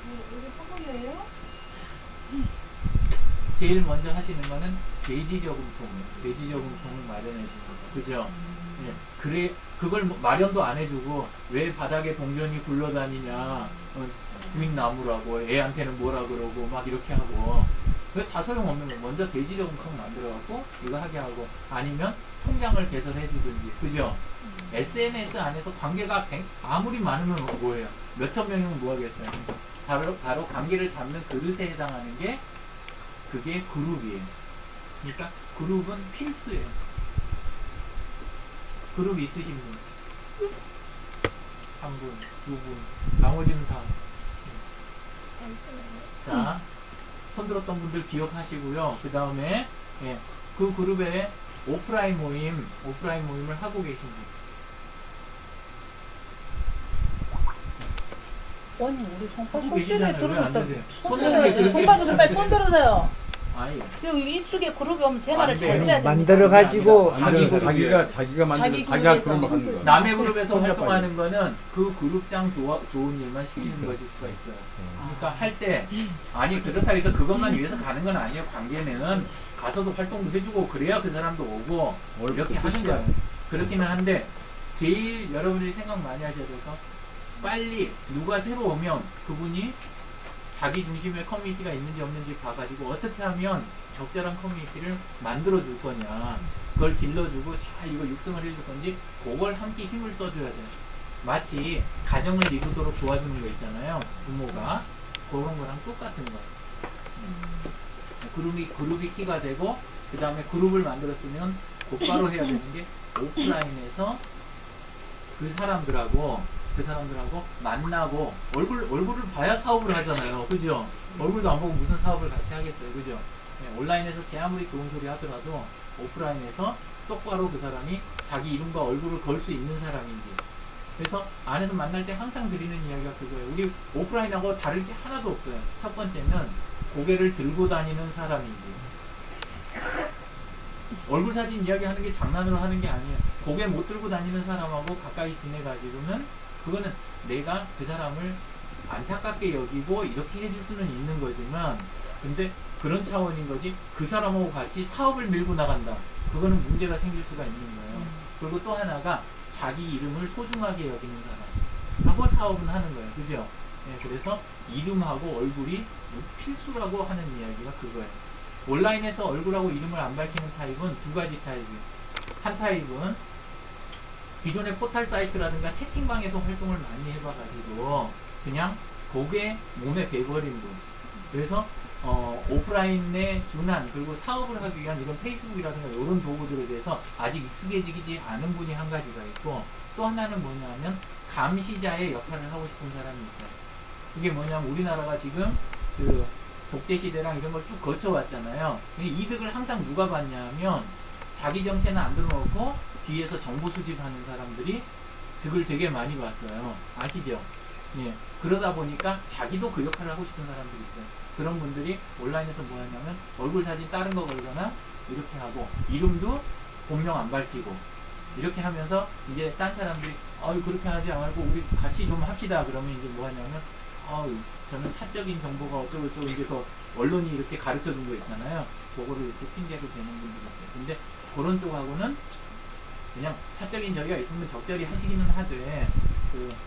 이게 화분이에요? 제일 먼저 하시는 거는 돼지저금통을 마련해 주는 거, 그죠? 예, 그래 그걸 마련도 안 해주고 왜 바닥에 동전이 굴러다니냐, 부인 나무라고 애한테는 뭐라 그러고 막 이렇게 하고 그게 다 소용없는 거. 먼저 돼지저금통 만들어갖고 이거 하게 하고 아니면 통장을 개설해 주든지, 그죠? SNS 안에서 관계가 아무리 많으면 뭐예요? 몇천 명이면 뭐 하겠어요? 바로 관계를 담는 그릇에 해당하는 게 그게 그룹이에요. 그러니까 그룹은 필수예요. 그룹 있으신 분, 한 분, 두 분, 나머지는 다. 자, 손들었던 분들 기억하시고요. 그 다음에 그 그룹에 오프라인 모임을 하고 계신 분. 아니 우리 손발 하고 손실에 계시잖아요. 왜안 들어줬다. 드세요? 손 손을 왜 들어야지. 그렇게 손발 좀 빨리 손 들으세요. 아니, 여기 이쪽에 그룹이 오면 제 말을 안 잘 돼요. 들어야 됩니다. 만들어가지고 자기 그룹이에요. 자기가 만들고 자기 자기가 그룹에서 그런 거 하는 손들- 거야. 남의 그룹에서 혼자 활동하는 거는 그 그룹장 좋은 일만 시키는 것일 수가 있어요. 그러니까 할 때 아니 그렇다고 해서 그것만 위해서 가는 건 아니에요. 관계는 가서도 활동도 해주고 그래야 그 사람도 오고 이렇게 하는 끝이야. 거예요. 그렇기는 한데 제일 여러분들이 생각 많이 하셔야 될 거, 빨리 누가 새로 오면 그분이 자기 중심의 커뮤니티가 있는지 없는지 봐가지고 어떻게 하면 적절한 커뮤니티를 만들어 줄 거냐, 그걸 길러주고 잘 이거 육성을 해줄 건지 그걸 함께 힘을 써줘야 돼요. 마치 가정을 이루도록 도와주는 거 있잖아요, 부모가. 그런 거랑 똑같은 거예요. 그룹이 키가 되고 그 다음에 그룹을 만들었으면 곧바로 해야 되는 게 오프라인에서 그 사람들하고 만나고 얼굴을 봐야 사업을 하잖아요, 그죠? 얼굴도 안 보고 무슨 사업을 같이 하겠어요, 그죠? 네, 온라인에서 제 아무리 좋은 소리 하더라도 오프라인에서 똑바로 그 사람이 자기 이름과 얼굴을 걸 수 있는 사람인지. 그래서 안에서 만날 때 항상 드리는 이야기가 그거예요. 우리 오프라인하고 다를 게 하나도 없어요. 첫 번째는 고개를 들고 다니는 사람인지. 얼굴 사진 이야기하는 게 장난으로 하는 게 아니에요. 고개 못 들고 다니는 사람하고 가까이 지내가지고는 그거는 내가 그 사람을 안타깝게 여기고 이렇게 해줄 수는 있는 거지만, 근데 그런 차원인 거지 그 사람하고 같이 사업을 밀고 나간다, 그거는 문제가 생길 수가 있는 거예요. 그리고 또 하나가 자기 이름을 소중하게 여기는 사람하고 사업은 하는 거예요, 그죠? 네, 그래서 이름하고 얼굴이 필수라고 하는 이야기가 그거예요. 온라인에서 얼굴하고 이름을 안 밝히는 타입은 두 가지 타입이에요. 한 타입은 기존의 포털 사이트라든가 채팅방에서 활동을 많이 해봐가지고 그냥 고개 몸에 배버린 분. 그래서 오프라인에 준한, 그리고 사업을 하기 위한 이런 페이스북이라든가 이런 도구들에 대해서 아직 익숙해지지 않은 분이 한 가지가 있고, 또 하나는 뭐냐면 감시자의 역할을 하고 싶은 사람이 있어요. 그게 뭐냐면 우리나라가 지금 그 독재 시대랑 이런 걸 쭉 거쳐왔잖아요. 이득을 항상 누가 봤냐면 자기 정체는 안 들어놓고 뒤에서 정보 수집하는 사람들이 득을 되게 많이 봤어요. 아시죠? 예. 그러다 보니까 자기도 그 역할을 하고 싶은 사람들이 있어요. 그런 분들이 온라인에서 뭐 하냐면 얼굴 사진 다른 거 걸거나 이렇게 하고 이름도 본명 안 밝히고 이렇게 하면서 이제 딴 사람들이 그렇게 하지 않고 우리 같이 좀 합시다 그러면 이제 뭐 하냐면 저는 사적인 정보가 어쩌고저쩌고 이제 더 언론이 이렇게 가르쳐 준 거 있잖아요. 그거를 이렇게 핑계로 대는 분들 있어요. 근데 그런 쪽하고는 그냥 사적인 저기가 있으면 적절히 하시기는 하되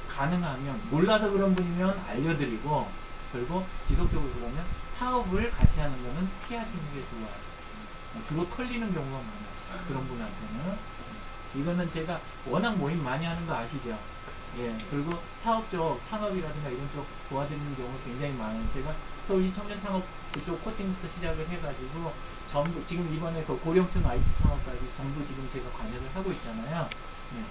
가능하면 몰라서 그런 분이면 알려드리고 그리고 지속적으로 그러면 사업을 같이 하는 거는 피하시는 게 좋아요. 주로 털리는 경우가 많아요. 그런 분한테는. 이거는 제가 워낙 모임 많이 하는 거 아시죠? 예, 그리고 사업 쪽, 창업이라든가 이런 쪽 도와드리는 경우가 굉장히 많아요. 제가 서울시 청년 창업 그쪽 코칭부터 시작을 해가지고 전부, 지금 이번에 그 고령층 IT 창업까지 전부 지금 제가 관여를 하고 있잖아요. 예.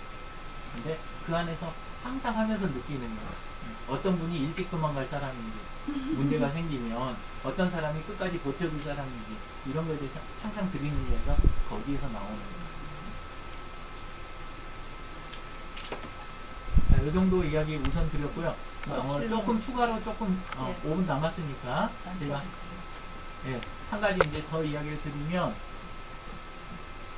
근데 그 안에서 항상 하면서 느끼는 거예요. 어떤 분이 일찍 도망갈 사람인지, 문제가 생기면 어떤 사람이 끝까지 버텨줄 사람인지, 이런 거에 대해서 항상 드리는 예가 거기에서 나오는 거예요. 자, 이 정도 이야기 우선 드렸고요. 조금 추가로 조금 네. 5분 남았으니까 제가 한 가지 이제 더 이야기를 드리면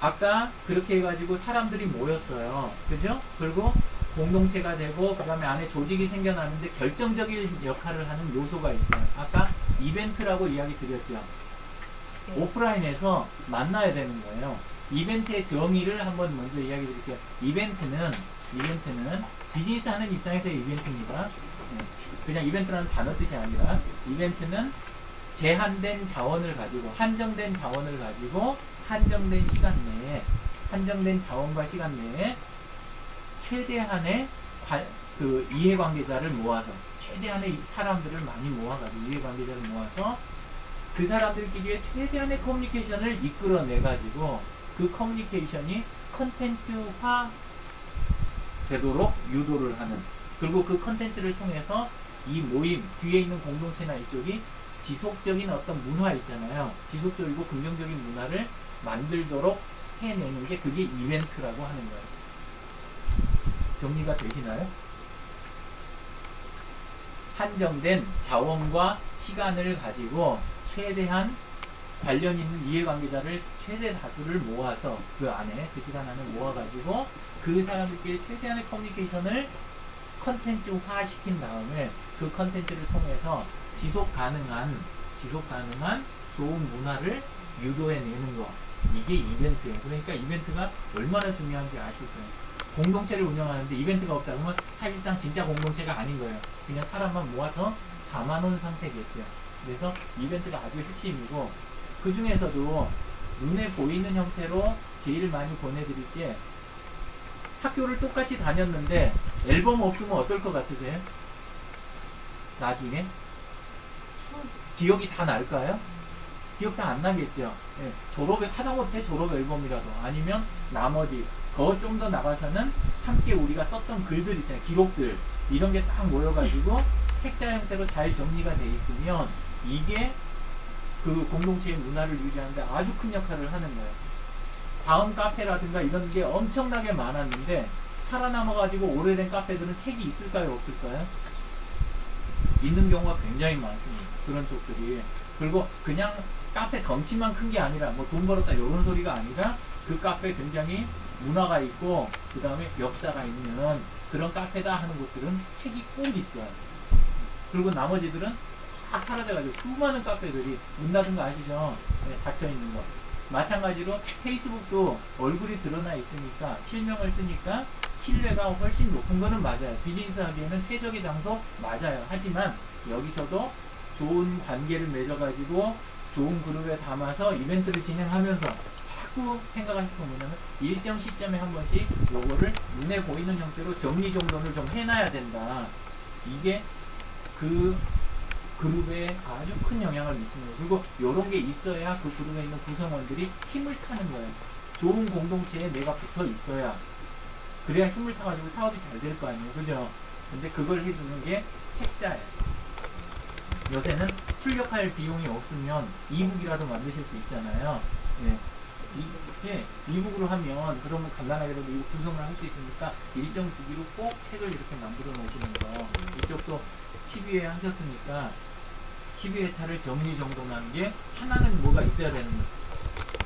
아까 그렇게 해가지고 사람들이 모였어요. 그죠? 그리고 공동체가 되고 그 다음에 안에 조직이 생겨나는데 결정적인 역할을 하는 요소가 있어요. 아까 이벤트라고 이야기 드렸죠. 네. 오프라인에서 만나야 되는 거예요. 이벤트의 정의를 한번 먼저 이야기 드릴게요. 이벤트는 비즈니스 하는 입장에서의 이벤트입니다. 그냥 이벤트라는 단어 뜻이 아니라 이벤트는 제한된 자원을 가지고 한정된 자원을 가지고 한정된 시간 내에 한정된 자원과 시간 내에 최대한의 그 이해관계자를 모아서 최대한의 사람들을 많이 모아가지고 이해관계자를 모아서 그 사람들끼리의 최대한의 커뮤니케이션을 이끌어내가지고 그 커뮤니케이션이 컨텐츠화 되도록 유도를 하는, 그리고 그 컨텐츠를 통해서 이 모임 뒤에 있는 공동체나 이쪽이 지속적인 어떤 문화 있잖아요. 지속적이고 긍정적인 문화를 만들도록 해내는 게 그게 이벤트라고 하는 거예요. 정리가 되시나요? 한정된 자원과 시간을 가지고 최대한 관련 있는 이해관계자를 최대 다수를 모아서 그 안에 그 시간 안에 모아가지고 그 사람들끼리 최대한의 커뮤니케이션을 컨텐츠화 시킨 다음에 그 컨텐츠를 통해서 지속 가능한 좋은 문화를 유도해내는 거, 이게 이벤트예요. 그러니까 이벤트가 얼마나 중요한지 아실 거예요. 공동체를 운영하는데 이벤트가 없다 그러면 사실상 진짜 공동체가 아닌 거예요. 그냥 사람만 모아서 담아놓은 상태겠죠. 그래서 이벤트가 아주 핵심이고, 그 중에서도 눈에 보이는 형태로 제일 많이 보내드릴 게, 학교를 똑같이 다녔는데 앨범 없으면 어떨 것 같으세요? 나중에 기억이 다 날까요? 기억 다 안 나겠죠. 예, 졸업에 하다못해 졸업 앨범이라도, 아니면 나머지 좀 더 나가서는 함께 우리가 썼던 글들 있잖아요. 기록들, 이런 게 딱 모여가지고 책자 형태로 잘 정리가 돼 있으면 이게 그 공동체의 문화를 유지하는데 아주 큰 역할을 하는 거예요. 다음 카페라든가 이런 게 엄청나게 많았는데 살아남아가지고 오래된 카페들은 책이 있을까요, 없을까요? 있는 경우가 굉장히 많습니다. 그런 쪽들이. 그리고 그냥 카페 덩치만 큰 게 아니라 뭐 돈 벌었다 이런 소리가 아니라 그 카페 굉장히 문화가 있고 그 다음에 역사가 있는 그런 카페다 하는 곳들은 책이 꼭 있어요. 그리고 나머지들은 싹 사라져가지고 수많은 카페들이 문 닫은 거 아시죠? 네, 닫혀있는 거. 마찬가지로 페이스북도 얼굴이 드러나 있으니까 실명을 쓰니까 신뢰가 훨씬 높은 거는 맞아요. 비즈니스 하기에는 최적의 장소 맞아요. 하지만 여기서도 좋은 관계를 맺어가지고 좋은 그룹에 담아서 이벤트를 진행하면서 자꾸 생각하실 거 뭐냐면 일정 시점에 한 번씩 요거를 눈에 보이는 형태로 정리정돈을 좀 해놔야 된다. 이게 그 그룹에 아주 큰 영향을 미칩니다. 그리고 이런 게 있어야 그 그룹에 있는 구성원들이 힘을 타는 거예요. 좋은 공동체에 내가 붙어 있어야, 그래야 힘을 타가지고 사업이 잘 될 거 아니에요. 그죠? 근데 그걸 해주는 게 책자예요. 요새는 출력할 비용이 없으면 이북이라도 만드실 수 있잖아요. 예. 이북으로 하면 그러면 간단하게라도 이북 구성을 할 수 있으니까 일정 주기로 꼭 책을 이렇게 만들어 놓으시는 거. 이쪽도 12회 하셨으니까 12회차를 정리정돈하는 게 하나는 뭐가 있어야 되는 거예요.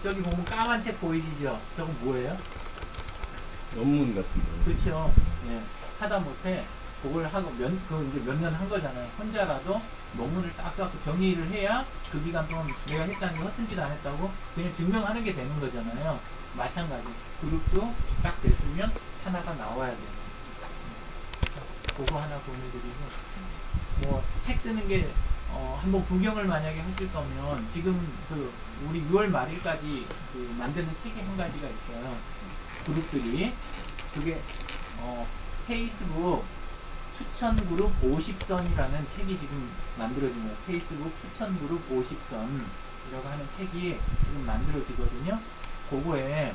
저기 보면 까만 책 보이시죠? 저건 뭐예요? 논문 같은 거. 그렇죠. 예. 하다못해 그걸 하고 몇 년 한 거잖아요. 혼자라도 논문을 딱 써갖고 정리를 해야 그 기간 동안 내가 했다는 게 허튼 짓 안 했다고 그냥 증명하는 게 되는 거잖아요. 마찬가지. 그룹도 딱 됐으면 하나가 나와야 돼요. 그거 하나 보내드리고 뭐 책 쓰는 게 한번 구경을 만약에 하실 거면 지금 그 우리 6월 말일까지 그 만드는 책이 한 가지가 있어요. 그룹들이 그게 페이스북 추천 그룹 50선이라는 책이 지금 만들어진 거예요. 페이스북 추천 그룹 50선이라고 하는 책이 지금 만들어지거든요. 그거에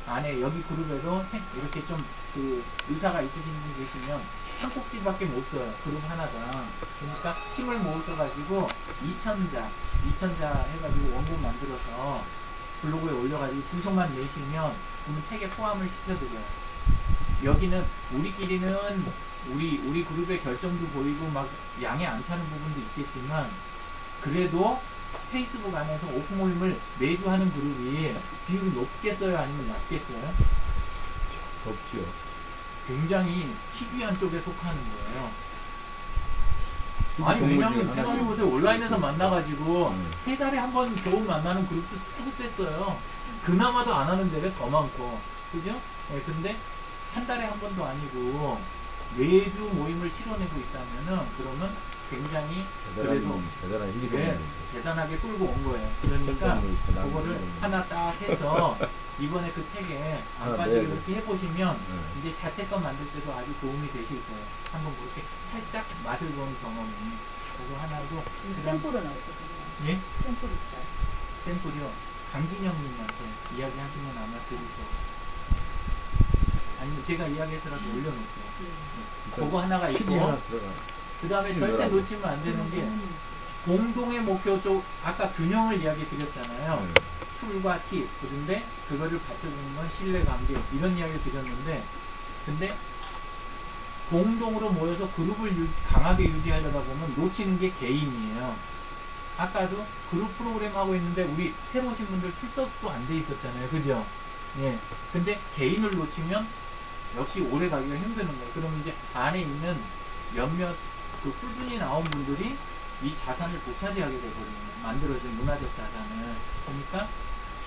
안에 여기 그룹에도 이렇게 좀 그 의사가 있으신 분 계시면 한 꼭지밖에 못 써요. 그룹 하나당. 그러니까 힘을 모으셔가지고 2,000자 해가지고 원본 만들어서 블로그에 올려가지고 주소만 내시면 그러면 책에 포함을 시켜드려요. 여기는 우리끼리는 우리 그룹의 결정도 보이고 막 양에 안 차는 부분도 있겠지만 그래도 페이스북 안에서 오픈 모임을 매주 하는 그룹이 비율이 높겠어요? 아니면 낮겠어요? 없지요. 굉장히 희귀한 쪽에 속하는 거예요. 아니 동물 왜냐면 중에 생각해보세요. 온라인에서 만나가지고 음. 3달에 한 번 겨우 만나는 그룹도 쓰고 셌어요. 그나마도 안 하는 데가 더 많고 그죠? 네, 근데 한 달에 한 번도 아니고 매주 모임을 치러내고 있다면은 그러면 굉장히 그래도 대단한 네, 희귀동물. 대단하게 끌고 온 거예요. 그러니까 그거를 하나 딱 해서 이번에 그 책에 안 하나 빠지게 내야 돼. 그렇게 해보시면 네. 이제 자체껏 만들 때도 아주 도움이 되실 거예요. 한번 그렇게 살짝 맛을 본 경험이 그거 하나고 그다음 샘플은 어떻게 예? 샘플 있어요? 샘플이요. 강진영님한테 이야기하시면 아마 드릴 거예요. 아니면 제가 이야기해서라도 올려놓을게요. 그거 하나가 CD 있고 하나 들어가. 그 다음에 CD 절대 넣으라고. 놓치면 안 되는 게 공동의 목표 쪽 아까 균형을 이야기 드렸잖아요. 네. 툴과 팁 그런데 그거를 받쳐주는 건 신뢰관계 이런 이야기를 드렸는데 근데 공동으로 모여서 그룹을 강하게 유지하려다 보면 놓치는 게 개인이에요. 아까도 그룹 프로그램 하고 있는데 우리 새로 오신 분들 출석도 안 돼 있었잖아요. 그죠? 예. 근데 개인을 놓치면 역시 오래 가기가 힘드는 거예요. 그러면 이제 안에 있는 몇몇 그 꾸준히 나온 분들이 이 자산을 되찾이하게 되거든요. 만들어진 문화적 자산을. 그러니까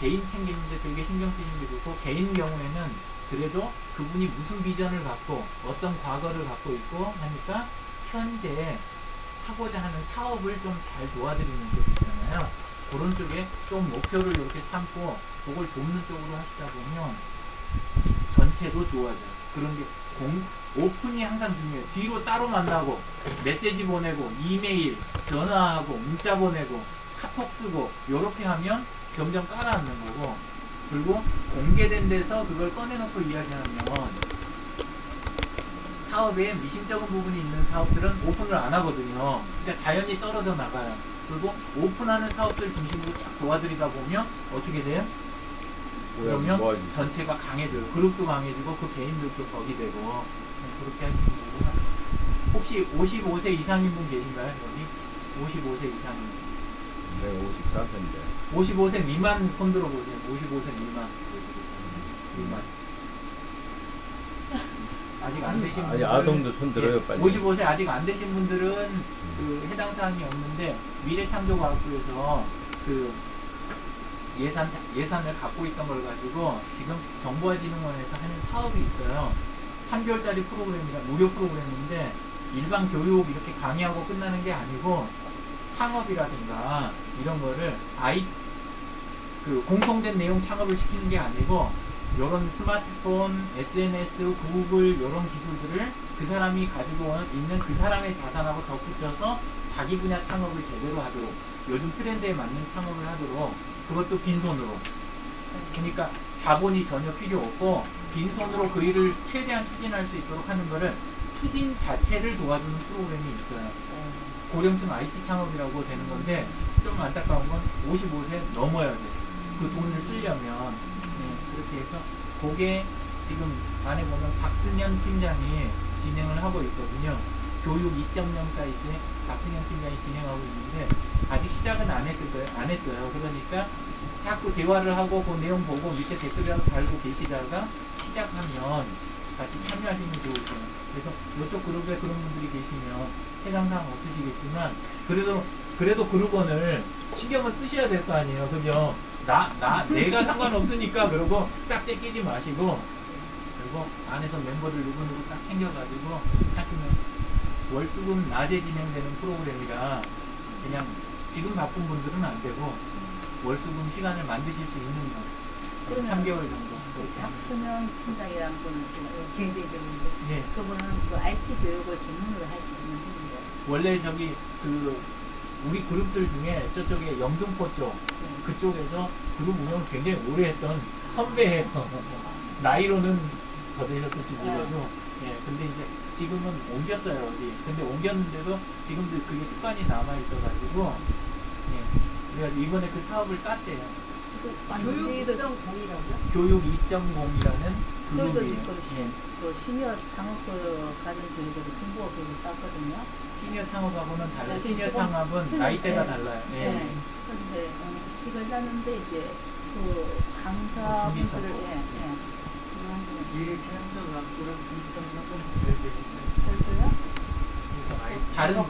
개인 챙기는데 되게 신경 쓰이는 게 좋고 개인 경우에는 그래도 그분이 무슨 비전을 갖고 어떤 과거를 갖고 있고 하니까 현재 하고자 하는 사업을 좀 잘 도와드리는 쪽 있잖아요. 그런 쪽에 좀 목표를 이렇게 삼고 그걸 돕는 쪽으로 하시다 보면 전체도 좋아져요. 그런 게 오픈이 항상 중요해요. 뒤로 따로 만나고 메시지 보내고 이메일, 전화하고 문자 보내고 카톡 쓰고 이렇게 하면 점점 깔아앉는 거고 그리고 공개된 데서 그걸 꺼내놓고 이야기하면 사업에 미심쩍은 부분이 있는 사업들은 오픈을 안 하거든요. 그러니까 자연히 떨어져 나가요. 그리고 오픈하는 사업들 중심으로 쫙 도와드리다 보면 어떻게 돼요? 그러면 모아지지. 전체가 강해져요. 그룹도 강해지고 그 개인들도 덕이 되고 그렇게 하시면 되고 혹시 55세 이상인 분 계신가요? 여기 55세 이상인 분. 내가 54세인데. 55세 미만 손 들어보세요. 55세 미만. 미만. 아직 안 되신 아니 분들 아동도 손 들어요 빨리. 55세 아직 안 되신 분들은 그 해당 사항이 없는데 미래창조과학부에서 그 예산을 갖고 있던 걸 가지고 지금 정보화진흥원에서 하는 사업이 있어요. 3개월짜리 프로그램이라 무료 프로그램인데 일반 교육 이렇게 강의하고 끝나는 게 아니고 창업이라든가 이런 거를 그 공통된 내용 창업을 시키는 게 아니고 이런 스마트폰, SNS, 구글 이런 기술들을 그 사람이 가지고 있는 그 사람의 자산하고 덧붙여서 자기 분야 창업을 제대로 하도록 요즘 트렌드에 맞는 창업을 하도록 그것도 빈손으로 그러니까 자본이 전혀 필요 없고 빈손으로 그 일을 최대한 추진할 수 있도록 하는 거를 추진 자체를 도와주는 프로그램이 있어요. 고령층 IT 창업이라고 되는 건데 좀 안타까운 건 55세 넘어야 돼. 그 돈을 쓰려면 그렇게 해서 그게 지금 안에 보면 박승현 팀장이 진행을 하고 있거든요. 교육 2.0 사이트에 박승현 팀장이 진행하고 있는데 아직 시작은 안 했을 거예요. 안 했어요. 그러니까 자꾸 대화를 하고 그 내용 보고 밑에 댓글이라도 달고 계시다가 시작하면 같이 참여하시면 좋으세요. 그래서 이쪽 그룹에 그런 분들이 계시면 해당사항 없으시겠지만 그래도 그룹원을 신경을 쓰셔야 될 거 아니에요. 그죠? 내가 상관없으니까 그러고 싹 제끼지 마시고 그리고 안에서 멤버들 누구누구 딱 챙겨가지고 하시면 월수금 낮에 진행되는 프로그램이라 그냥 지금 바쁜 분들은 안 되고 월수금 시간을 만드실 수 있는 거 그러면 3개월 정도. 박순영 팀장이라는 분은 개인적인데 예. 그분은 그 IT 교육을 전문으로 할 수 있는 분인데 원래 저기 우리 그룹들 중에 저쪽에 영등포 쪽 그쪽에서 그룹 운영을 굉장히 오래 했던 선배예요. 나이로는 더 되셨을지 몰라도 예. 근데 이제 지금은 옮겼어요 어디. 근데 옮겼는데도 지금도 그게 습관이 남아 있어가지고 예. 그래가지고 이번에 그 사업을 땄대요. 교육 2.0이라고요? 교육 2.0이라는 저희도 그룹이에요. 지금 예. 그 시니어 창업 그 가정 교육으로 정보화 교육을 땄거든요. 시니어 창업하고는 달라요. 네, 시니어 조금 창업은 틀린- 나이대가 네. 달라요. 예. 네. 그런데 이걸 땄는데 이제 그 강사분들을 준비 예. 그래서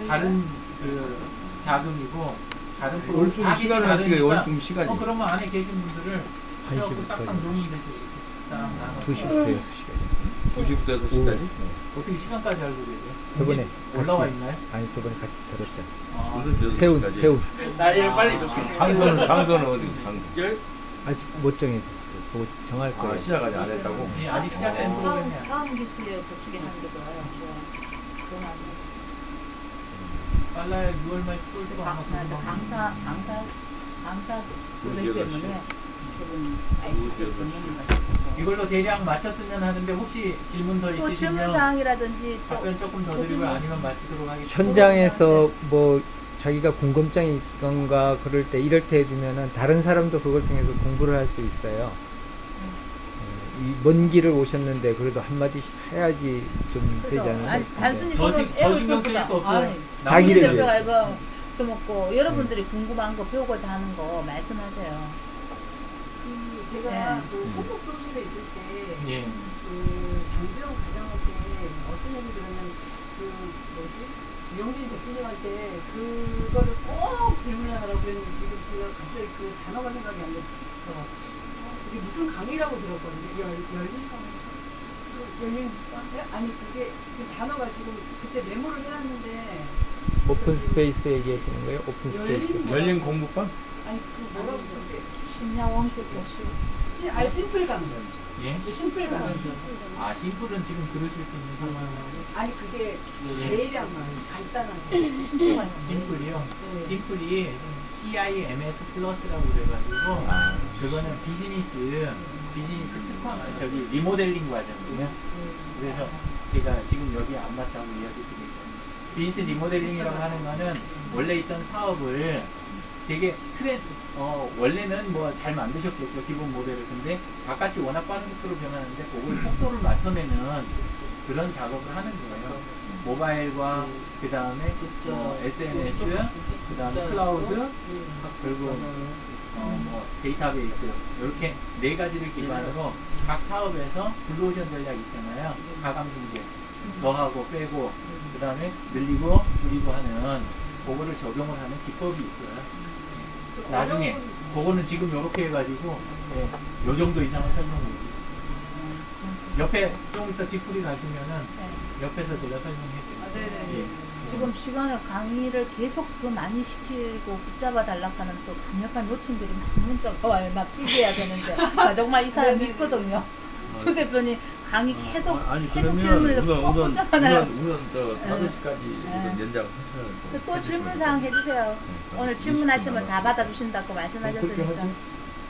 다른 그 자금이고 다른 프로 월수금 다 시간은 다르니까 어떻게 월수금 시간이? 그러면 안에 계신 분들을 1시부터 딱딱 놓으면 되죠. 사람 나눠서. 2시부터 6시까지. 2시부터 6시까지? 어떻게 시간까지 알고 계세요? 저번에 여기 올라와 같이- 있나요? 아니 저번에 같이 들었잖아. 아, 무슨 새우 6시까지? 새우 나이를 빨리 놓겠어요. 장소는 어디? 장소. 아직 못 정해졌어요. 그거 정할 거예요. 아, 시작 아직 안 했다고? 예, 아직 시작된 프로그램이야. 다음 기술에 도축에 하는 게 좋아요. 그건 아니에요. 빨라야 6월 말 7월 초 아마 강사 쓰기 우리 때문에 그분 우리 IT 여덟 시. 전문가시죠. 이걸로 대략 맞췄으면 하는데 혹시 질문 더 또 질문 있으시면 사항이라든지 또 답변 조금 더 드리고 아니면 마치도록 하겠습니다. 현장에서 뭐 자기가 궁금증이 있던가 그럴 때 이럴 때 해주면은 다른 사람도 그걸 통해서 공부를 할 수 있어요. 이 먼 길을 오셨는데 그래도 한마디씩 해야지 좀 되지 그래서 않을까 아니, 싶은데. 단순히 저 그걸 신경 쓸 배울 거 것보다- 없어요. 아니, 자기를 대표가 위해서. 이거 좀 없고 여러분들이 궁금한 거 배우고자 하는 거 말씀하세요. 제가 네. 그 선복 소실에 있을 때 예. 그 장주영 가정한테 어떤 얘기 들으면 그 유영진 대표님한테 그거를 꼭 질문하라고 그랬는데 지금 제가 갑자기 그 단어가 생각이 안 나서 이게 무슨 강의라고 들었거든요. 열린 강의? 열린 강의? 아니 그게 지금 단어가 지금 그때 메모를 해놨는데 오픈 스페이스 얘기하시는 거예요? 오픈 스페이스. 열린 공부방? 아니 그 뭐라고 그러는데 심야원교 교수. 아니 심플 강의. 예? 심플 강의. 아, 심플은 지금 들으실 수 있는 상황이고 아니 그게 예. 대략만 간단하게. 심플이요. 네. 심플이 CIMS 플러스라고 그래가지고 아. 그거는 비즈니스 특화 저기 리모델링 과정이에요. 그래서 제가 지금 여기 안 맞다고 이야기드리죠. 비즈니스 리모델링이라고 하는 거는 원래 있던 사업을 되게 원래는 뭐 잘 만드셨겠죠, 기본 모델을. 근데 바깥이 워낙 빠른 속도로 변하는데 그걸 속도를 맞춰내는 그런 작업을 하는 거예요. 모바일과 그 다음에 SNS, 그 다음에 클라우드, 그리고 뭐 데이터베이스 이렇게 네 가지를 기반으로 각 사업에서 블루오션 전략 있잖아요. 가감승제 더하고 빼고 그 다음에 늘리고 줄이고 하는 그거를 적용을 하는 기법이 있어요. 나중에 그거는 지금 이렇게 해가지고 요 정도 이상은 설명드릴게요. 옆에 좀 이따 뒷풀이 가시면은 옆에서 제가 설명해드릴게요. 아, 네네. 예. 지금 시간을 강의를 계속 더 많이 시키고 붙잡아 달라고 하는 또 강력한 요청들이 막 문자가 와요. 막 뛰게야 되는데 나 정말 이 사람 믿거든요. 수 대표님 강의 계속 아니 계속 그러면 질문해서 꼭 우선 붙잡아놔요. 저 네. 5시까지 네. 연장 또 질문 사항 해주세요. 네, 오늘 질문하시면 다 받아주신다고 말씀하셨으니까.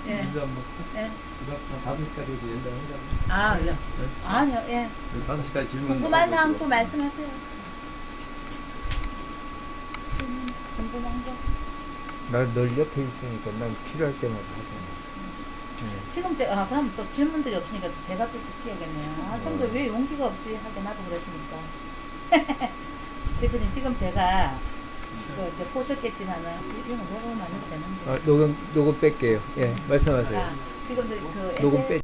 예. 인사 한번 예. 이거 5시까지 연장하자. 아, 예. 아니요, 예. 5시까지 질문 궁금한 사항 또 말씀하세요. 질문 궁금한 거. 나늘 옆에 있으니까 난 필요할 때마다 하잖아. 지금 그럼 또 질문들이 없으니까 또 제가 또 듣기야겠네요. 아, 좀 더 왜 용기가 없지 하게 나도 그랬으니까. 대표님 지금 제가 이제 보셨겠지만은 이거 녹음 안 해도 되는데. 녹음 뺄게요. 예, 말씀하세요. 지금 그 녹음 빼.